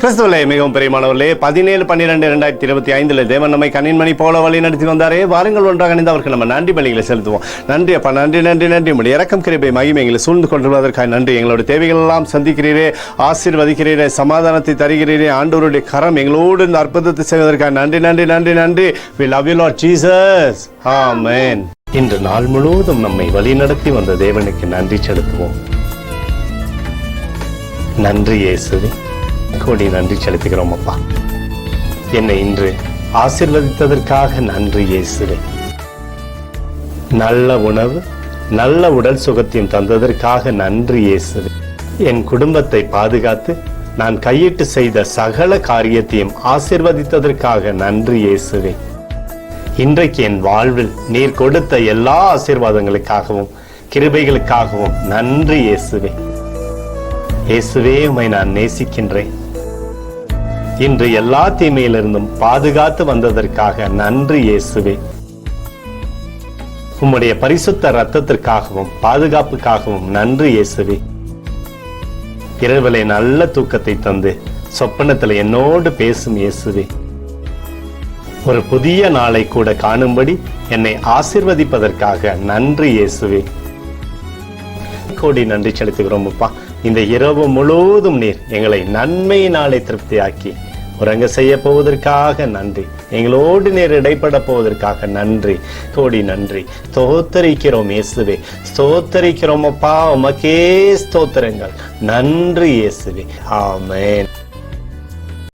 கிறிஸ்துவிலே மிகவும் பிரியமானவர்களே, 17/12/2025 தேவன் நம்மை கண்ணின்மணி போல வழி நடத்தி வந்தாரே. வாருங்கள் ஒன்றாக இணைந்து அவருக்கு நம்ம நன்றி பலிகளை செலுத்துவோம். நன்றி அப்பா, நன்றி நன்றி நன்றி. உங்களுடைய இரக்கம் கிருபை மகிமை எங்களை சூழ்ந்து கொண்டிருப்பதற்காக நன்றி. எங்களுடைய தேவைகள் எல்லாம் சந்திக்கிறீரே, ஆசீர்வதிக்கிறீரே, சமாதானத்தை தருகிறீரே. ஆண்டவருடைய கரம் எங்களோடு இந்த அற்புதத்தை செய்வதற்காக நன்றி நன்றி நன்றி நன்றி. We love you Lord Jesus. Amen. இன்று நாள் முழுவதும் நம்மை வழி நடத்தி வந்த தேவனுக்கு நன்றி செலுத்துவோம். நன்றி இயேசுவே, கோடி நன்றி செலுத்துகிறோம் அப்பா. என்னை இன்று ஆசீர்வதித்ததற்காக நன்றி இயேசுவே. நல்ல உணவு, நல்ல உடல் சுகத்தையும் தந்ததற்காக நன்றி இயேசுவே. என் குடும்பத்தை பாதுகாத்து நான் கையிட்டு செய்த சகல காரியத்தையும் ஆசீர்வதித்ததற்காக நன்றி இயேசுவே. இன்றைக்கு என் வாழ்வில் நீர் கொடுத்த எல்லா ஆசீர்வாதங்களுக்காகவும் கிருபைகளுக்காகவும் நன்றி இயேசுவே. இயேசுவே, உம்மை நான் நேசிக்கின்றேன். இன்று எல்லா தீமையிலிருந்தும் பாதுகாத்து வந்ததற்காக நன்றி இயேசுவே. உம்முடைய பரிசுத்த இரத்தத்திற்காகவும் பாதுகாப்புக்காகவும் நன்றி இயேசுவே. இரவிலே நல்ல தூக்கத்தை தந்து சொப்பனத்தில் என்னோடு பேசும் இயேசுவே. ஒரு புதிய நாளை கூட காணும்படி என்னை ஆசீர்வதிப்பதற்காக நன்றி இயேசுவே. கோடி நன்றி செலுத்துகிறோம் அப்பா. இந்த இரவு முழுவதும் நீர் எங்களை நன்மையினாலே திருப்தியாக்கி உறங்க செய்ய போவதற்காக நன்றி. எங்களோடு நீர் இடைப்பட போவதற்காக நன்றி, கோடி நன்றி. ஸ்தோத்தரிக்கிறோம் இயேசுவே, ஸ்தோத்தரிக்கிறோம் அப்பா. உமக்கே ஸ்தோத்திரங்கள். நன்றி இயேசுவே. ஆமென்.